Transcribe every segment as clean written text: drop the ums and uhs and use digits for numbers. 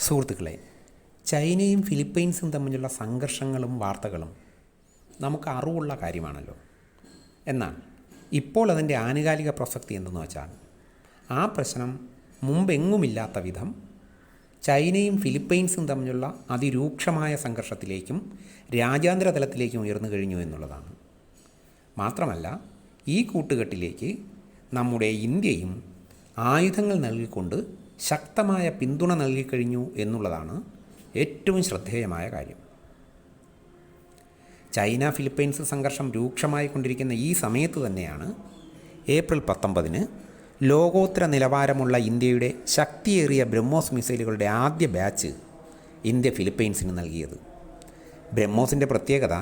സുഹൃത്തുക്കളെ, ചൈനയും ഫിലിപ്പൈൻസും തമ്മിലുള്ള സംഘർഷങ്ങളും വാർത്തകളും നമുക്ക് അറിവുള്ള കാര്യമാണല്ലോ. എന്നാൽ ഇപ്പോൾ അതിൻ്റെ ആനുകാലിക പ്രസക്തി എന്തെന്ന് വെച്ചാൽ, ആ പ്രശ്നം മുമ്പെങ്ങുമില്ലാത്ത വിധം ചൈനയും ഫിലിപ്പൈൻസും തമ്മിലുള്ള അതിരൂക്ഷമായ സംഘർഷത്തിലേക്കും രാജ്യാന്തര തലത്തിലേക്കും ഉയർന്നു കഴിഞ്ഞു എന്നുള്ളതാണ്. മാത്രമല്ല, ഈ കൂട്ടുകെട്ടിലേക്ക് നമ്മുടെ ഇന്ത്യയും ആയുധങ്ങൾ നൽകിക്കൊണ്ട് ശക്തമായ പിന്തുണ നൽകിക്കഴിഞ്ഞു എന്നുള്ളതാണ് ഏറ്റവും ശ്രദ്ധേയമായ കാര്യം. ചൈന ഫിലിപ്പൈൻസ് സംഘർഷം രൂക്ഷമായി കൊണ്ടിരിക്കുന്ന ഈ സമയത്ത് തന്നെയാണ് ഏപ്രിൽ 19 ലോകോത്തര നിലവാരമുള്ള ഇന്ത്യയുടെ ശക്തിയേറിയ ബ്രഹ്മോസ് മിസൈലുകളുടെ ആദ്യ ബാച്ച് ഇന്ത്യ ഫിലിപ്പൈൻസിന് നൽകിയത്. ബ്രഹ്മോസിൻ്റെ പ്രത്യേകത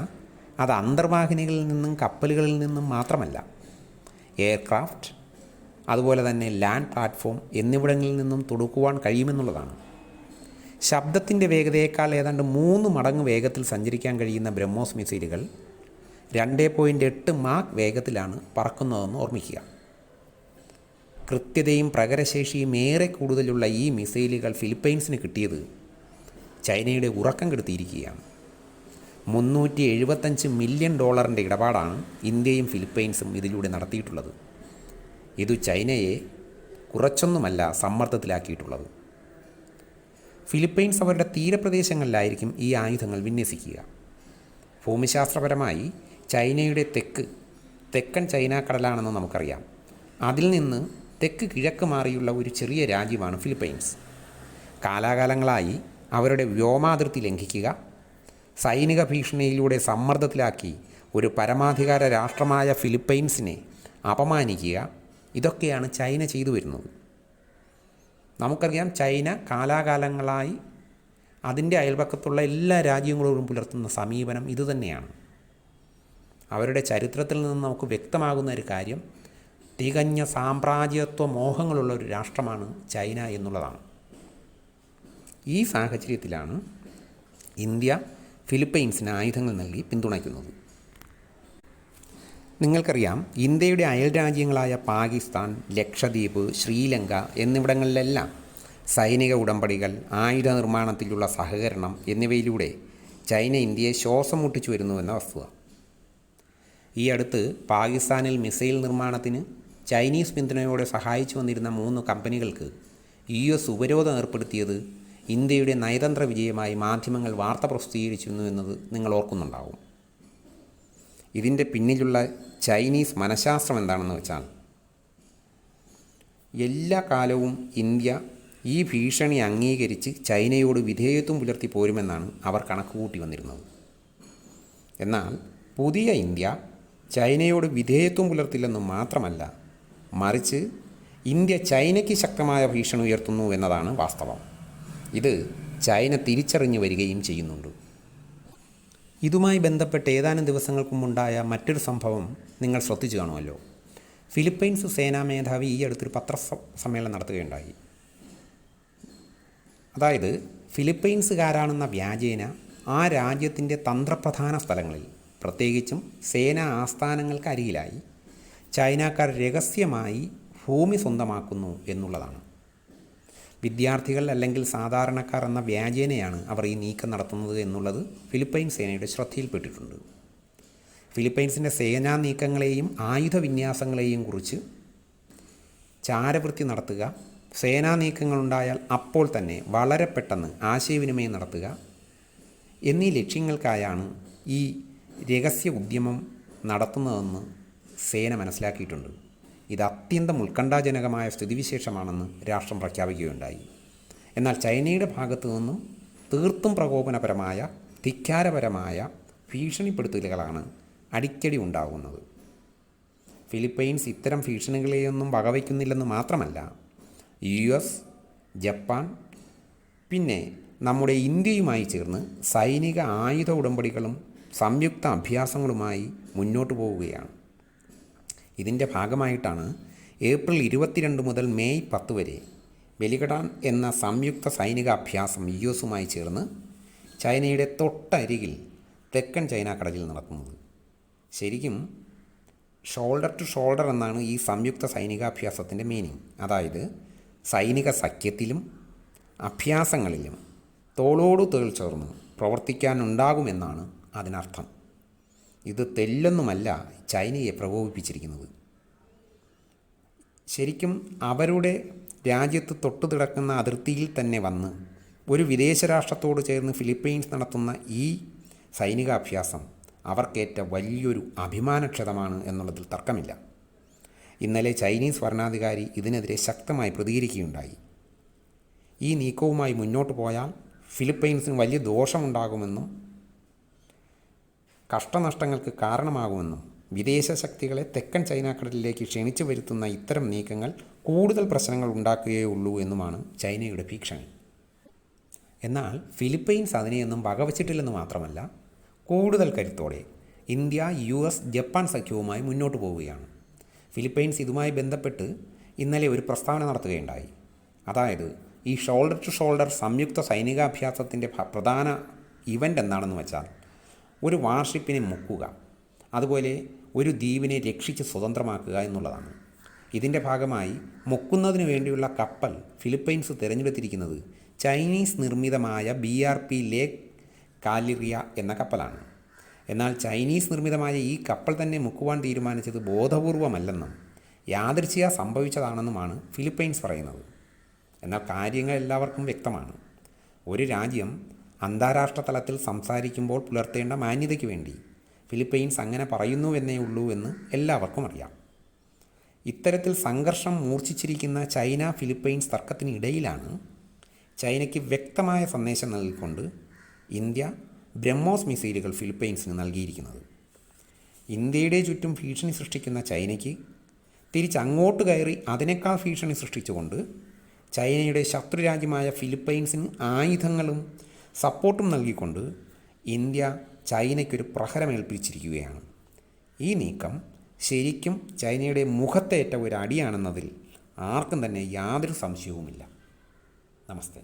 അത് അന്തർവാഹിനികളിൽ നിന്നും കപ്പലുകളിൽ നിന്നും മാത്രമല്ല, എയർക്രാഫ്റ്റ്, അതുപോലെ തന്നെ ലാൻഡ് പ്ലാറ്റ്ഫോം എന്നിവിടങ്ങളിൽ നിന്നും തൊടുക്കുവാൻ കഴിയുമെന്നുള്ളതാണ്. ശബ്ദത്തിൻ്റെ വേഗതയേക്കാൾ ഏതാണ്ട് 3 മടങ്ങ് വേഗത്തിൽ സഞ്ചരിക്കാൻ കഴിയുന്ന ബ്രഹ്മോസ് മിസൈലുകൾ 2.8 മാക്ക് വേഗത്തിലാണ് പറക്കുന്നതെന്ന് ഓർമ്മിക്കുക. കൃത്യതയും പ്രകരശേഷിയും ഏറെ കൂടുതലുള്ള ഈ മിസൈലുകൾ ഫിലിപ്പൈൻസിന് കിട്ടിയത് ചൈനയുടെ ഉറക്കം കെടുത്തിയിരിക്കുകയാണ്. $375 മില്യൺ ഇടപാടാണ് ഇന്ത്യയും ഫിലിപ്പൈൻസും ഇതിലൂടെ നടത്തിയിട്ടുള്ളത്. ഇത് ചൈനയെ കുറച്ചൊന്നുമല്ല സമ്മർദ്ദത്തിലാക്കിയിട്ടുള്ളത്. ഫിലിപ്പൈൻസ് അവരുടെ തീരപ്രദേശങ്ങളിലായിരിക്കും ഈ ആയുധങ്ങൾ വിന്യസിക്കുക. ഭൂമിശാസ്ത്രപരമായി ചൈനയുടെ തെക്കൻ ചൈന കടലാണെന്ന് നമുക്കറിയാം. അതിൽ നിന്ന് തെക്ക് കിഴക്ക് മാറിയുള്ള ഒരു ചെറിയ രാജ്യമാണ് ഫിലിപ്പൈൻസ്. കാലാകാലങ്ങളായി അവരുടെ വ്യോമാതിർത്തി ലംഘിക്കുക, സൈനിക ഭീഷണിയിലൂടെ സമ്മർദ്ദത്തിലാക്കി ഒരു പരമാധികാര രാഷ്ട്രമായ ഫിലിപ്പൈൻസിനെ അപമാനിക്കുക, ഇതൊക്കെയാണ് ചൈന ചെയ്തു വരുന്നത്. നമുക്കറിയാം, ചൈന കാലാകാലങ്ങളായി അതിൻ്റെ അയൽപക്കത്തുള്ള എല്ലാ രാജ്യങ്ങളോടും പുലർത്തുന്ന സമീപനം ഇതുതന്നെയാണ്. അവരുടെ ചരിത്രത്തിൽ നിന്ന് നമുക്ക് വ്യക്തമാകുന്ന ഒരു കാര്യം, തികഞ്ഞ സാമ്രാജ്യത്വ മോഹങ്ങളുള്ള ഒരു രാഷ്ട്രമാണ് ചൈന എന്നുള്ളതാണ്. ഈ സാഹചര്യത്തിലാണ് ഇന്ത്യ ഫിലിപ്പൈൻസിന് ആയുധങ്ങൾ നൽകി പിന്തുണയ്ക്കുന്നത്. നിങ്ങൾക്കറിയാം, ഇന്ത്യയുടെ അയൽ രാജ്യങ്ങളായ പാകിസ്ഥാൻ, ലക്ഷദ്വീപ്, ശ്രീലങ്ക എന്നിവിടങ്ങളിലെല്ലാം സൈനിക ഉടമ്പടികൾ, ആയുധ നിർമ്മാണത്തിലുള്ള സഹകരണം എന്നിവയിലൂടെ ചൈന ഇന്ത്യയെ ശ്വാസം മുട്ടിച്ചു വരുന്നുവെന്ന വസ്തുത. ഈ അടുത്ത് പാകിസ്ഥാനിൽ മിസൈൽ നിർമ്മാണത്തിന് ചൈനീസ് പിന്തുണയോടെ സഹായിച്ചു വന്നിരുന്ന 3 കമ്പനികൾക്ക് US ഉപരോധം ഏർപ്പെടുത്തിയത് ഇന്ത്യയുടെ നയതന്ത്ര വിജയമായി മാധ്യമങ്ങൾ വാർത്ത പ്രസിദ്ധീകരിച്ചിരുന്നു എന്നത് നിങ്ങൾ ഓർക്കുന്നുണ്ടാവും. ഇതിൻ്റെ പിന്നിലുള്ള ചൈനീസ് മനഃശാസ്ത്രം എന്താണെന്ന് വെച്ചാൽ, എല്ലാ കാലവും ഇന്ത്യ ഈ ഭീഷണി അംഗീകരിച്ച് ചൈനയോട് വിധേയത്വം പുലർത്തി പോരുമെന്നാണ് അവർ കണക്കുകൂട്ടി വന്നിരുന്നത്. എന്നാൽ പുതിയ ഇന്ത്യ ചൈനയോട് വിധേയത്വം പുലർത്തില്ലെന്ന് മാത്രമല്ല, മറിച്ച് ഇന്ത്യ ചൈനയ്ക്ക് ശക്തമായ ഭീഷണി ഉയർത്തുന്നു എന്നതാണ് വാസ്തവം. ഇത് ചൈന തിരിച്ചറിഞ്ഞു വരികയും ചെയ്യുന്നുണ്ട്. ഇതുമായി ബന്ധപ്പെട്ട് ഏതാനും ദിവസങ്ങൾക്ക് മുമ്പുണ്ടായ മറ്റൊരു സംഭവം നിങ്ങൾ ശ്രദ്ധിച്ചു കാണുമല്ലോ. ഫിലിപ്പൈൻസ് സേനാ മേധാവി ഈ അടുത്തൊരു പത്രസമ്മേളനം നടത്തുകയുണ്ടായി. അതായത്, ഫിലിപ്പൈൻസുകാരാണെന്ന വ്യാജേന ആ രാജ്യത്തിൻ്റെ തന്ത്രപ്രധാന സ്ഥലങ്ങളിൽ, പ്രത്യേകിച്ചും സേനാ ആസ്ഥാനങ്ങൾക്ക് അരികിലായി ചൈനക്കാർ രഹസ്യമായി ഭൂമി സ്വന്തമാക്കുന്നു എന്നുള്ളതാണ്. വിദ്യാർത്ഥികൾ അല്ലെങ്കിൽ സാധാരണക്കാർ എന്ന വ്യാജേനയാണ് അവർ ഈ നീക്കം നടത്തുന്നത് എന്നുള്ളത് ഫിലിപ്പൈൻസ് സേനയുടെ ശ്രദ്ധയിൽപ്പെട്ടിട്ടുണ്ട്. ഫിലിപ്പൈൻസിൻ്റെ സേനാ നീക്കങ്ങളെയും ആയുധ വിന്യാസങ്ങളെയും കുറിച്ച് ചാരവൃത്തി നടത്തുക, സേനാ നീക്കങ്ങളുണ്ടായാൽ അപ്പോൾ തന്നെ വളരെ പെട്ടെന്ന് ആശയവിനിമയം നടത്തുക എന്നീ ലക്ഷ്യങ്ങൾക്കായാണ് ഈ രഹസ്യ ഉദ്യമം നടത്തുന്നതെന്ന് സേന മനസ്സിലാക്കിയിട്ടുണ്ട്. ഇത് അത്യന്തം ഉത്കണ്ഠാജനകമായ സ്ഥിതിവിശേഷമാണെന്ന് രാഷ്ട്രം പ്രഖ്യാപിക്കുകയുണ്ടായി. എന്നാൽ ചൈനയുടെ ഭാഗത്തു നിന്നും തീർത്തും പ്രകോപനപരമായ, ധിക്കാരപരമായ ഭീഷണിപ്പെടുത്തലുകളാണ് അടിക്കടി ഉണ്ടാകുന്നത്. ഫിലിപ്പൈൻസ് ഇത്തരം ഭീഷണികളെയൊന്നും വകവയ്ക്കുന്നില്ലെന്ന് മാത്രമല്ല, US, ജപ്പാൻ, പിന്നെ നമ്മുടെ ഇന്ത്യയുമായി ചേർന്ന് സൈനിക ആയുധ ഉടമ്പടികളും സംയുക്ത അഭ്യാസങ്ങളുമായി മുന്നോട്ട് പോവുകയാണ്. ഇതിൻ്റെ ഭാഗമായിട്ടാണ് ഏപ്രിൽ 22 മുതൽ മെയ് 10 വരെ വെലിഗഡാൻ എന്ന സംയുക്ത സൈനിക അഭ്യാസം US ചേർന്ന് ചൈനയുടെ തൊട്ടരികിൽ തെക്കൻ ചൈന കടലിൽ നടത്തുന്നത്. ശരിക്കും ഷോൾഡർ ടു ഷോൾഡർ എന്നാണ് ഈ സംയുക്ത സൈനികാഭ്യാസത്തിൻ്റെ മീനിങ്. അതായത്, സൈനിക സഖ്യത്തിലും അഭ്യാസങ്ങളിലും തോളോടു തോൾ ചേർന്ന് പ്രവർത്തിക്കാനുണ്ടാകുമെന്നാണ് അതിനർത്ഥം. ഇത് തെല്ലൊന്നുമല്ല ചൈനയെ പ്രകോപിപ്പിച്ചിരിക്കുന്നത്. ശരിക്കും അവരുടെ രാജ്യത്ത് തൊട്ടുകിടക്കുന്ന അതിർത്തിയിൽ തന്നെ വന്ന് ഒരു വിദേശ രാഷ്ട്രത്തോട് ചേർന്ന് ഫിലിപ്പൈൻസ് നടത്തുന്ന ഈ സൈനികാഭ്യാസം അവർക്കേറ്റ വലിയൊരു അഭിമാനക്ഷതമാണ് എന്നുള്ളതിൽ തർക്കമില്ല. ഇന്നലെ ചൈനീസ് ഭരണാധികാരി ഇതിനെതിരെ ശക്തമായി പ്രതികരിക്കുകയുണ്ടായി. ഈ നീക്കവുമായി മുന്നോട്ട് പോയാൽ ഫിലിപ്പൈൻസിന് വലിയ ദോഷമുണ്ടാകുമെന്നും കഷ്ടനഷ്ടങ്ങൾക്ക് കാരണമാകുമെന്നും വിദേശ ശക്തികളെ തെക്കൻ ചൈനാക്കടലിലേക്ക് ക്ഷണിച്ചു വരുത്തുന്ന ഇത്തരം നീക്കങ്ങൾ കൂടുതൽ പ്രശ്നങ്ങൾ ഉണ്ടാക്കുകയുള്ളൂ എന്നുമാണ് ചൈനയുടെ ഭീഷണി. എന്നാൽ ഫിലിപ്പൈൻസ് അതിനെയൊന്നും വകവച്ചിട്ടില്ലെന്ന് മാത്രമല്ല, കൂടുതൽ കരുത്തോടെ ഇന്ത്യ, US, ജപ്പാൻ സഖ്യവുമായി മുന്നോട്ട് പോവുകയാണ്. ഫിലിപ്പൈൻസ് ഇതുമായി ബന്ധപ്പെട്ട് ഇന്നലെ ഒരു പ്രസ്താവന നടത്തുകയുണ്ടായി. അതായത് ഈ ഷോൾഡർ ടു ഷോൾഡർ സംയുക്ത സൈനികാഭ്യാസത്തിൻ്റെ പ്രധാന ഇവൻ്റ് എന്താണെന്ന് വെച്ചാൽ ഒരു വാർഷിപ്പിനെ മുക്കുക, അതുപോലെ ഒരു ദ്വീപിനെ രക്ഷിച്ച് സ്വതന്ത്രമാക്കുക എന്നുള്ളതാണ്. ഇതിൻ്റെ ഭാഗമായി മുക്കുന്നതിന് വേണ്ടിയുള്ള കപ്പൽ ഫിലിപ്പൈൻസ് തിരഞ്ഞെടുത്തിരിക്കുന്നത് ചൈനീസ് നിർമ്മിതമായ BRP ലേക്ക് കാലിറിയ എന്ന കപ്പലാണ്. എന്നാൽ ചൈനീസ് നിർമ്മിതമായ ഈ കപ്പൽ തന്നെ മുക്കുവാൻ തീരുമാനിച്ചത് ബോധപൂർവമല്ലെന്നും യാദൃച്ഛിക സംഭവിച്ചതാണെന്നുമാണ് ഫിലിപ്പൈൻസ് പറയുന്നത്. എന്നാൽ കാര്യങ്ങൾ എല്ലാവർക്കും വ്യക്തമാണ്. ഒരു രാജ്യം അന്താരാഷ്ട്ര തലത്തിൽ സംസാരിക്കുമ്പോൾ പുലർത്തേണ്ട മാന്യതയ്ക്ക് വേണ്ടി ഫിലിപ്പൈൻസ് അങ്ങനെ പറയുന്നുവെന്നേ ഉള്ളൂ എന്ന് എല്ലാവർക്കും അറിയാം. ഇത്തരത്തിൽ സംഘർഷം മൂർച്ഛിച്ചിരിക്കുന്ന ചൈന ഫിലിപ്പൈൻസ് തർക്കത്തിനിടയിലാണ് ചൈനയ്ക്ക് വ്യക്തമായ സന്ദേശം നൽകിക്കൊണ്ട് ഇന്ത്യ ബ്രഹ്മോസ് മിസൈലുകൾ ഫിലിപ്പൈൻസിന് നൽകിയിരിക്കുന്നത്. ഇന്ത്യയുടെ ചുറ്റും ഭീഷണി സൃഷ്ടിക്കുന്ന ചൈനയ്ക്ക് തിരിച്ചങ്ങോട്ട് കയറി അതിനേക്കാൾ ഭീഷണി സൃഷ്ടിച്ചുകൊണ്ട് ചൈനയുടെ ശത്രുരാജ്യമായ ഫിലിപ്പൈൻസിന് ആയുധങ്ങളും സപ്പോർട്ടും നൽകിക്കൊണ്ട് ഇന്ത്യ ചൈനയ്ക്കൊരു പ്രഹരമേൽപ്പിച്ചിരിക്കുകയാണ്. ഈ നീക്കം ശരിക്കും ചൈനയുടെ മുഖത്തേറ്റ ഒരു അടിയാണെന്നതിൽ ആർക്കും തന്നെ യാതൊരു സംശയവുമില്ല. നമസ്തേ.